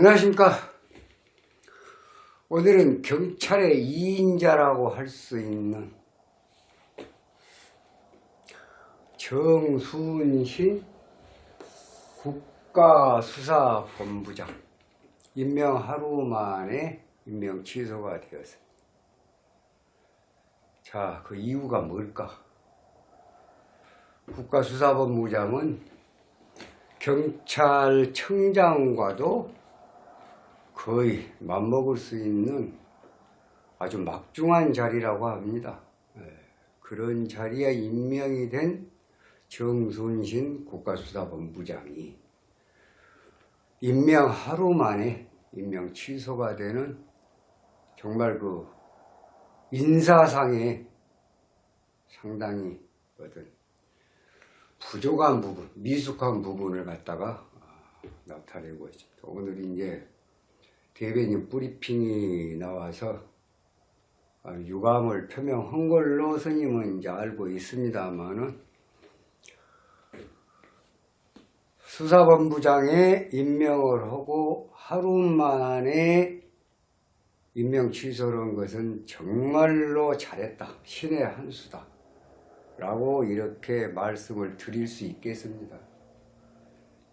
안녕하십니까. 오늘은 경찰의 2인자라고 할 수 있는 정순신 국가수사본부장 임명 하루 만에 임명 취소가 되었습니다. 자, 그 이유가 뭘까? 국가수사본부장은 경찰청장과도 거의 맞먹을 수 있는 아주 막중한 자리라고 합니다. 그런 자리에 임명이 된 정순신 국가수사본부장이 임명 하루 만에 임명 취소가 되는 정말 그 인사상에 상당히 어떤 부족한 부분, 미숙한 부분을 갖다가 나타내고 있습니다. 오늘 이제 대변인 브리핑이 나와서 유감을 표명한 걸로 스님은 이제 알고 있습니다만은 수사본부장에 임명을 하고 하루 만에 임명 취소를 한 것은 정말로 잘했다. 신의 한 수다. 라고 이렇게 말씀을 드릴 수 있겠습니다.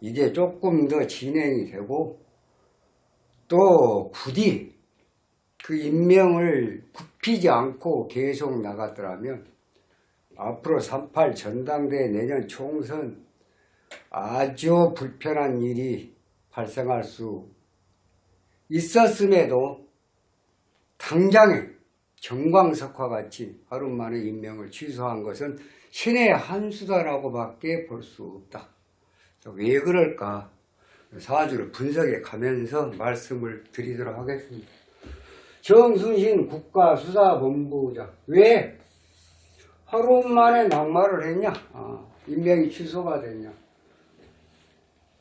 이게 조금 더 진행이 되고 또 부디 그 임명을 굽히지 않고 계속 나갔더라면 앞으로 3.8 전당대회 내년 총선 아주 불편한 일이 발생할 수 있었음에도 당장에 정광석화 같이 하루 만에 임명을 취소한 것은 신의 한 수다라고밖에 볼 수 없다. 왜 그럴까? 사주를 분석해 가면서 말씀을 드리도록 하겠습니다. 정순신 국가수사본부장 왜 하루 만에 낙마를 했냐? 임명이 취소가 됐냐?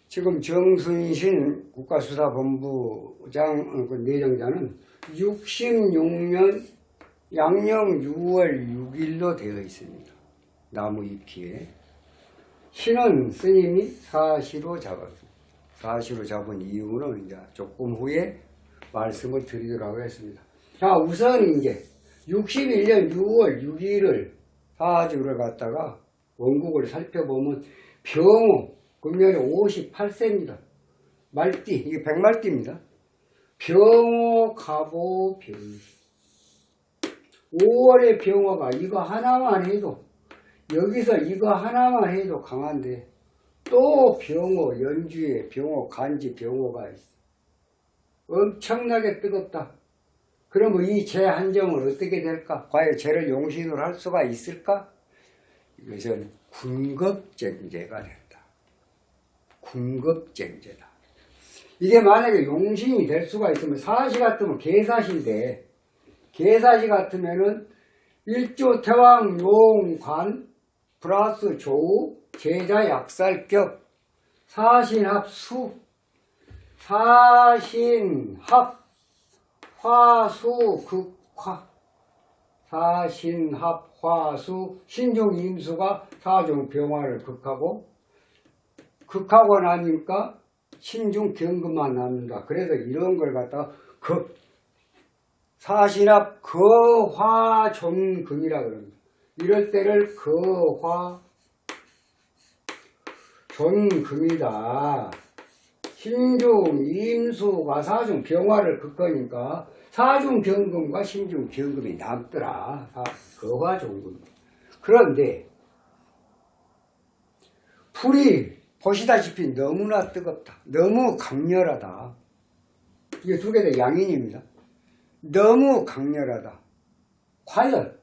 지금 정순신 국가수사본부장 그 내정자는 66년 양력 6월 6일로 되어 있습니다. 나무 위키에. 신은 스님이 사시로 잡았습니다. 사시로 잡은 이유는 이제 조금 후에 말씀을 드리도록 하겠습니다. 자, 우선 이제 61년 6월 6일을 사주를 갖다가 원국을 살펴보면 병호, 금년에 58세입니다. 말띠, 이게 백말띠입니다. 병호, 갑오, 병시. 5월의 병호가 이거 하나만 해도, 여기서 이거 하나만 해도 강한데, 또 병호, 연주에 병호, 간지 병호가 있어. 엄청나게 뜨겁다. 그러면 이 재 한 점은 어떻게 될까? 과연 재를 용신으로 할 수가 있을까? 이것은 군급쟁제가 된다. 군급쟁제다. 이게 만약에 용신이 될 수가 있으면 사시 같으면 개사시인데 개사시 같으면은 일조 태왕 용관 플러스 조우 제자 약살격 사신합수 사신합 화수 극화 사신합 화수 신중 임수가 사중 병화를 극하고 나니까 신중 경금만 남는다. 그래서 이런 걸 갖다가 사신합 거화존금이라 그럽니다. 이럴 때를 거화존금이다. 신중 임수가 사중 병화를 극하니까 사중 경금과 신중 경금이 남더라. 거화존금. 그런데 불이 보시다시피 너무나 뜨겁다. 너무 강렬하다. 이게 두 개 다 양인입니다. 너무 강렬하다. 과연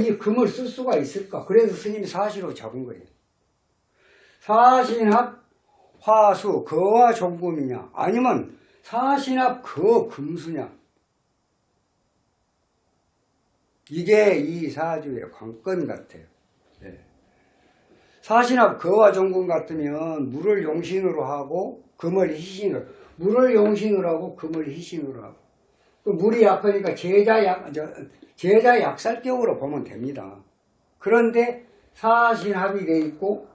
이 금을 쓸 수가 있을까? 그래서 스님이 사시로 잡은 거예요. 사신합 화수 거와 종금이냐 아니면 사신합 거 금수냐. 이게 이 사주의 관건 같아요. 네. 사신합 거와 종금 같으면 물을 용신으로 하고 금을 희신으로, 물을 용신으로 하고 금을 희신으로 하고, 물이 약하니까 제자 약살격으로 보면 됩니다. 그런데 사신합이 돼 있고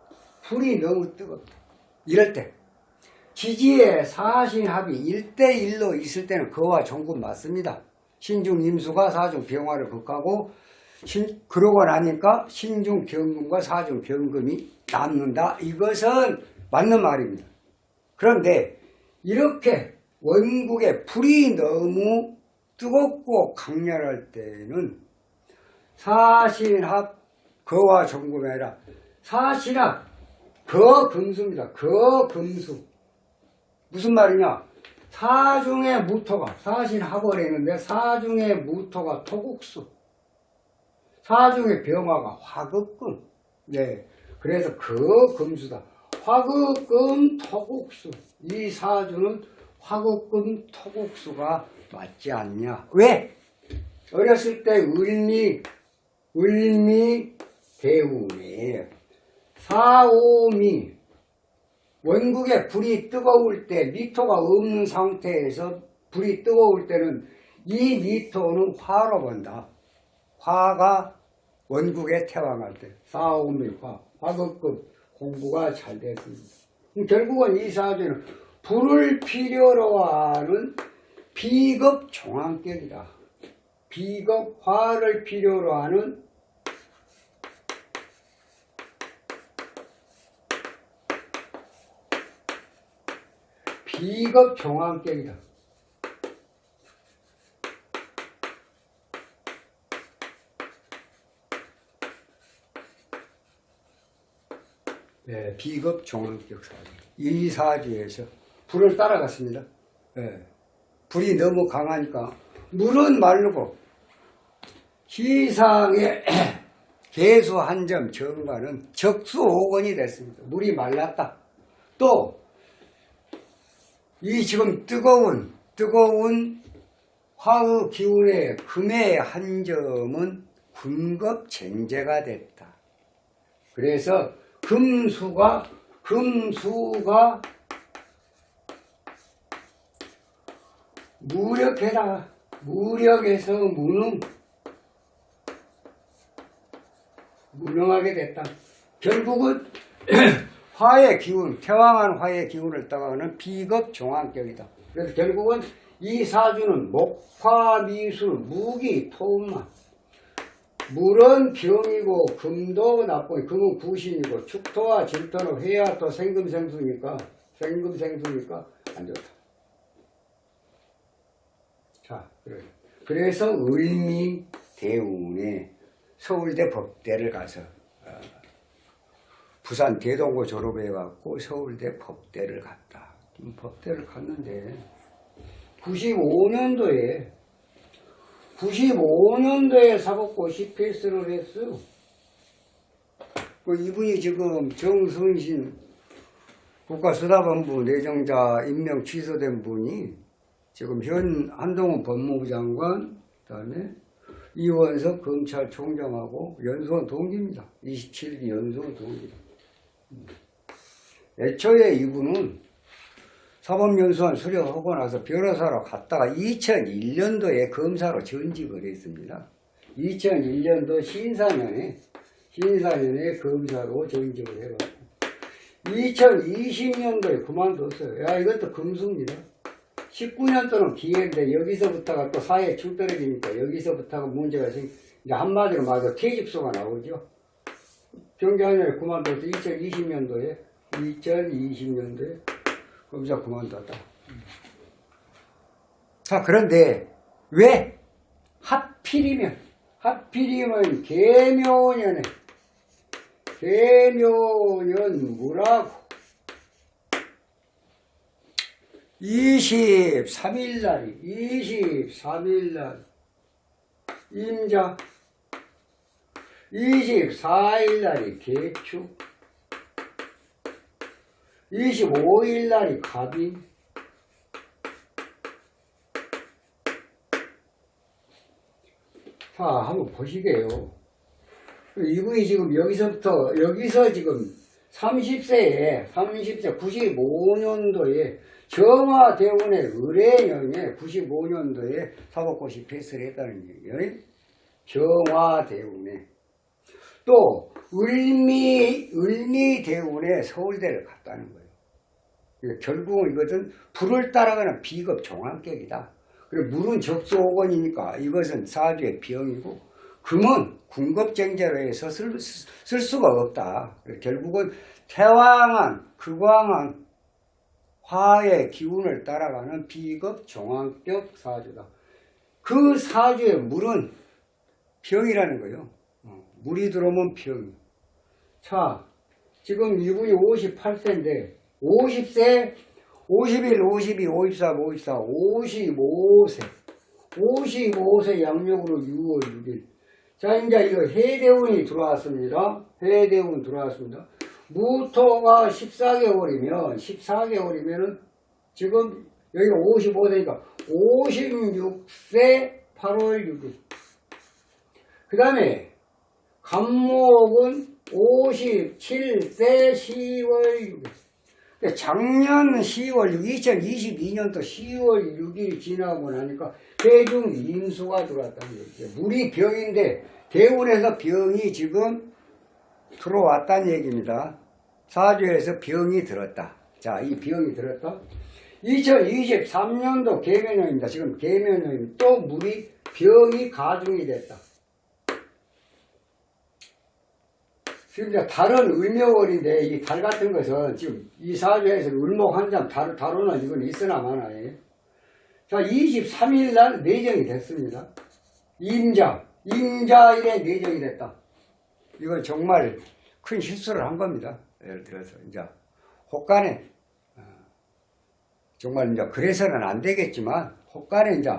불이 너무 뜨겁다. 이럴 때 지지의 사신합이 1대1로 있을 때는 거와 종군 맞습니다. 신중 임수가 사중 병화를 극하고 그러고 나니까 신중 경금과 사중 경금이 남는다. 이것은 맞는 말입니다. 그런데 이렇게 원국의 불이 너무 뜨겁고 강렬할 때는 사신합 거와 종금이 아니라 사신합 거금수입니다. 거금수. 무슨 말이냐? 사중의 무토가 사신합을 했는데 사중의 무토가 토국수, 사중의 병화가 화극금. 네, 그래서 거금수다. 화극금 토국수. 이 사주는 화극금 토국수가 맞지 않냐? 왜? 어렸을 때 을미 대운에 사오미 원국에 불이 뜨거울 때 미토가 없는 상태에서 불이 뜨거울 때는 이 미토는 화로 본다. 화가 원국에 태왕할 때 사오미 화극금 공부가 잘 됐습니다. 결국은 이 사주는 불을 필요로 하는 비급 종합격이다. 비급 화를 필요로 하는 비급 종합격이다. 네, 비급 종합격 사주. 이 사주에서 불을 따라갔습니다. 네, 불이 너무 강하니까 물은 마르고 시상의 개수 한 점 정가는 적수오건이 됐습니다. 물이 말랐다. 또 이 지금 뜨거운 화의 기운의 금의 한 점은 군급쟁제가 됐다. 그래서 금수가 무력해라. 무력에서 무능하게 됐다. 결국은 화의 기운, 태왕한 화의 기운을 따가는 비급 종합격이다. 그래서 결국은 이 사주는 목화, 미술, 무기, 토마. 물은 병이고 금도 나쁘고 금은 구신이고 축토와 질토는 회화토 생금생수니까 안 좋다. 자, 그래서 을미대운에 서울대 법대를 가서 부산 대동고 졸업해갖고 서울대 법대를 갔다. 법대를 갔는데 95년도에 사법고시 필수를 했어요. 이분이 지금 정순신 국가수사본부 내정자 임명 취소된 분이 지금 현 한동훈 법무부 장관, 그 다음에 이원석 검찰총장하고 연수원 동기입니다. 27기 연수원 동기입니다. 애초에 이분은 사법연수원 수료하고 나서 변호사로 갔다가 2001년도에 검사로 전직을 했습니다. 2001년도 신사년에 검사로 전직을 해가지고 2020년도에 그만뒀어요. 야, 이것도 금수입니다. 19년 동안 기회인데 여기서부터가 또 사회에 쭉 떨어지니까 여기서부터가 문제가 이제 한마디로 말해서 퇴직소가 나오죠. 경제학년에 그만둬서 2020년도에 검사 그만뒀다. 자, 그런데 왜 하필이면 계묘년 무라고 23일날 임자 24일날이 개축 25일날이 갑인 자, 한번 보시게요. 이분이 지금 여기서 지금 30세 95년도에 정화대운의 의뢰년에 95년도에 사법고시 패스를 했다는 얘기예요. 정화대운에 또 을미대운에 서울대를 갔다는 거예요. 결국은 이것은 불을 따라가는 비겁 종합격이다. 그리고 물은 적수오건이니까 이것은 사주의 병이고, 금은 궁급쟁자로 해서 쓸 수가 없다. 결국은 태왕한, 극왕한 화의 기운을 따라가는 비급 종합격 사주다. 그 사주의 물은 병이라는 거예요. 물이 들어오면 병. 자, 지금 이분이 58세인데 50세, 51, 52, 53, 54, 55세. 55세 양력으로 6월 6일. 자, 이제 이거 해대운이 들어왔습니다. 해대운 들어왔습니다. 무토가 14개월이면은 지금 여기가 55세니까 56세 8월 6일. 그 다음에 간목은 57세 10월 6일. 작년 10월 6일, 2022년도 10월 6일이 지나고 나니까 대중 임수가 들어왔다는 얘기죠. 물이 병인데 대운에서 병이 지금 들어왔다는 얘기입니다. 사주에서 병이 들었다. 자, 이 병이 들었다. 2023년도 계면년입니다. 지금 계면년입니다. 또 물이 병이 가중이 됐다. 지금 이제 달은 을묘월인데 이 달 같은 것은 지금 이 사주에서 을목 한장 다루는 이건 있으나 마나요. 자, 23일 날 내정이 됐습니다. 임자일에 내정이 됐다. 이건 정말 큰 실수를 한 겁니다. 예를 들어서 이제 혹간에 정말 이제 그래서는 안 되겠지만 혹간에 이제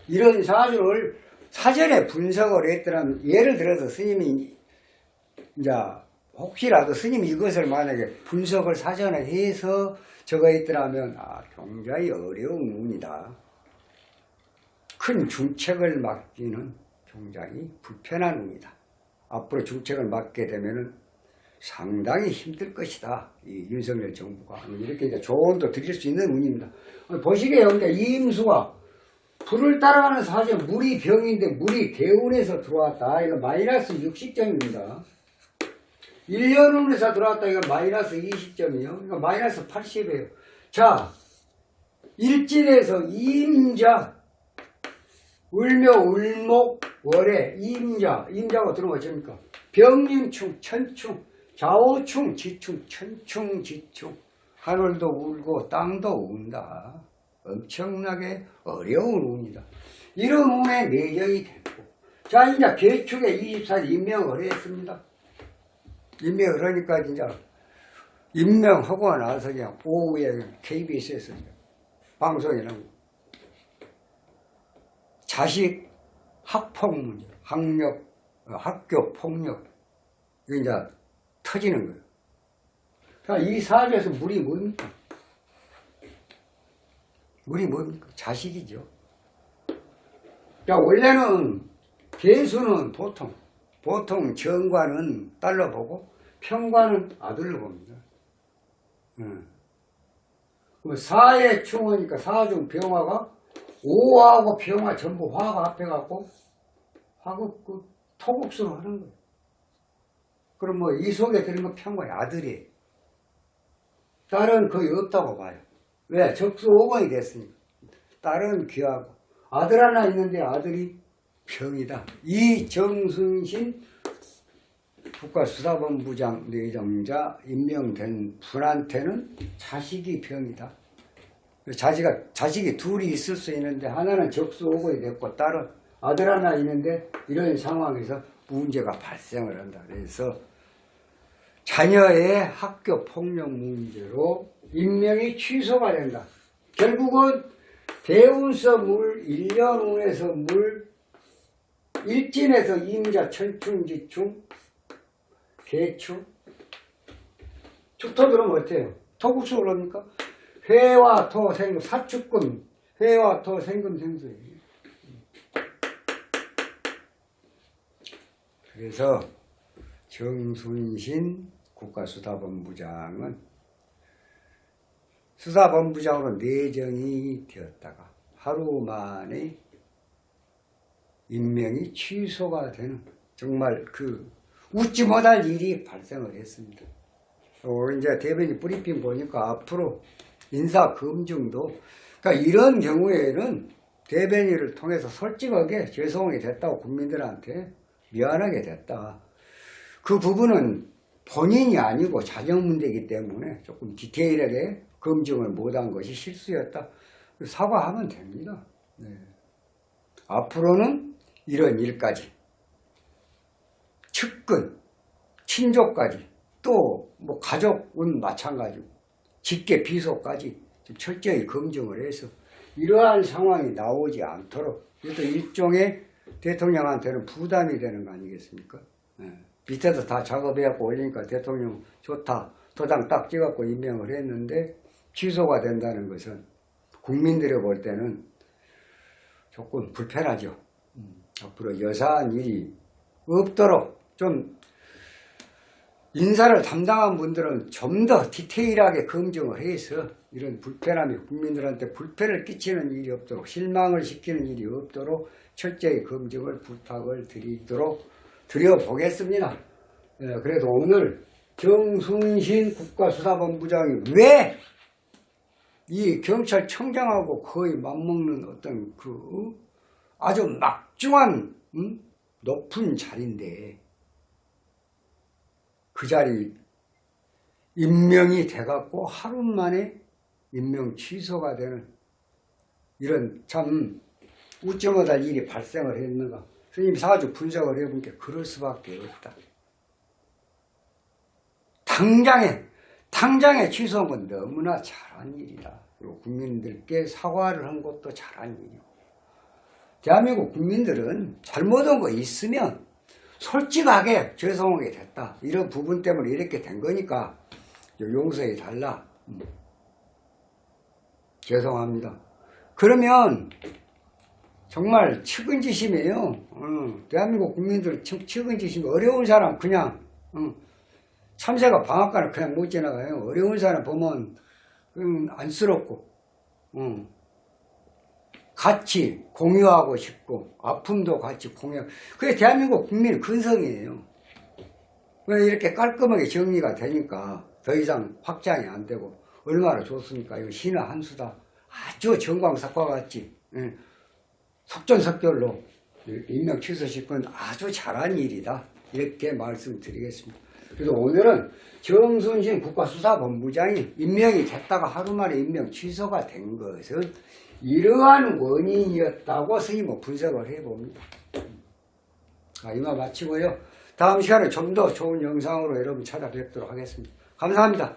이런 사주를 사전에 분석을 했더라면, 예를 들어서 스님이 이제 혹시라도 스님이 이것을 만약에 분석을 사전에 해서 적어 있더라면 굉장히 어려운 운이다. 큰 중책을 맡기는 굉장히 불편한 운이다. 앞으로 중책을 맡게 되면은 상당히 힘들 것이다. 이 윤석열 정부가 이렇게 이제 조언도 드릴 수 있는 운입니다. 보시게요. 이제 이임수가 불을 따라가는 사실 물이 병인데 물이 대운에서 들어왔다. 이거 마이너스 60점입니다. 1년운에서 들어왔다. 이거 마이너스 20점이요. 이거 마이너스 80이에요. 자, 일진에서 임자, 을묘, 을목, 월에 임자가 들어오면 어쩝니까? 병림충, 천충, 좌우충, 지충, 천충, 지충. 하늘도 울고 땅도 운다. 엄청나게 어려운 운이다. 이런 운에 내정이 됐고, 자, 이제 개축에 24일 임명을 했습니다. 임명을 하니까 진짜 임명하고 나서 그냥 오후에 KBS에서 방송에 나오고 자식 학폭 문제, 학교 폭력 이게 이제 터지는 거예요. 자, 이 사주에서 물이 뭡니까? 물이 뭡니까? 자식이죠. 자, 원래는 개수는 보통 정관은 딸로 보고 평관은 아들로 봅니다. 사의 충어니까 사중 병화가 오하고 병화 전부 화가 합해갖고 화극 토국수로 하는 거예요. 그럼 뭐 이 속에 들은 건 평관이 아들이에요. 딸은 거의 없다고 봐요. 왜? 적수 5번이 됐으니까. 딸은 귀하고 아들 하나 있는데 아들이 병이다. 이정순신 국가수사본부장 내정자 임명된 분한테는 자식이 병이다. 자식이 둘이 있을 수 있는데 하나는 적수 5번이 됐고 딸은 아들 하나 있는데 이런 상황에서 문제가 발생을 한다. 그래서 자녀의 학교 폭력 문제로 임명이 취소가 된다. 결국은 대운서 물, 1년 운에서 물, 일진에서 임자, 천충지충, 개충, 축토 들으면 어때요? 토국수 그럽니까? 회와 토, 생금, 사축금, 회와 토, 생금, 생수예요. 그래서 정순신 국가수사본부장은 수사본부장으로 내정이 되었다가 하루 만에 임명이 취소가 되는 정말 웃지 못할 일이 발생을 했습니다. 이제 대변인 브리핑 보니까 앞으로 인사 검증도, 그러니까 이런 경우에는 대변인을 통해서 솔직하게 죄송하게 됐다고 국민들한테 미안하게 됐다. 그 부분은 본인이 아니고 자격 문제이기 때문에 조금 디테일하게 검증을 못한 것이 실수였다. 사과하면 됩니다. 네. 앞으로는 이런 일까지, 측근, 친족까지, 또 뭐 가족은 마찬가지고 직계 비속까지 좀 철저히 검증을 해서 이러한 상황이 나오지 않도록, 이것도 일종의 대통령한테는 부담이 되는 거 아니겠습니까? 네. 밑에서 다 작업해갖고 올리니까 대통령 좋다, 도장 딱 찍었고 임명을 했는데 취소가 된다는 것은 국민들이 볼 때는 조금 불편하죠. 앞으로 여사한 일이 없도록 좀 인사를 담당한 분들은 좀 더 디테일하게 검증을 해서 이런 불편함이, 국민들한테 불편을 끼치는 일이 없도록, 실망을 시키는 일이 없도록 철저히 검증을 부탁을 드려보겠습니다. 그래서 오늘 정순신 국가수사본부장이 왜 이 경찰청장하고 거의 맞먹는 어떤 아주 막중한 높은 자리인데 그 자리 임명이 돼갖고 하루 만에 임명 취소가 되는 이런 참 웃지 못할 일이 발생을 했는가. 스님 사주 분석을 해본 게 그럴 수밖에 없다. 당장에 취소한 건 너무나 잘한 일이다. 그리고 국민들께 사과를 한 것도 잘한 일이고, 대한민국 국민들은 잘못한 거 있으면 솔직하게 죄송하게 됐다, 이런 부분 때문에 이렇게 된 거니까 용서해 달라, 죄송합니다. 그러면 정말 측은지심이에요. 대한민국 국민들 측은지심. 어려운 사람 그냥 참새가 방앗간을 그냥 못 지나가요. 어려운 사람 보면 안쓰럽고 같이 공유하고 싶고 아픔도 같이 공유하고, 그게 대한민국 국민의 근성이에요. 이렇게 깔끔하게 정리가 되니까 더 이상 확장이 안 되고 얼마나 좋습니까? 이거 신의 한 수다. 아주 정광석과 같이 속전속결로 임명 취소시킨 아주 잘한 일이다, 이렇게 말씀드리겠습니다. 그래서 오늘은 정순신 국가수사본부장이 임명이 됐다가 하루 만에 임명 취소가 된 것은 이러한 원인이었다고 스님은 분석을 해봅니다. 이만 마치고요. 다음 시간에 좀 더 좋은 영상으로 여러분 찾아뵙도록 하겠습니다. 감사합니다.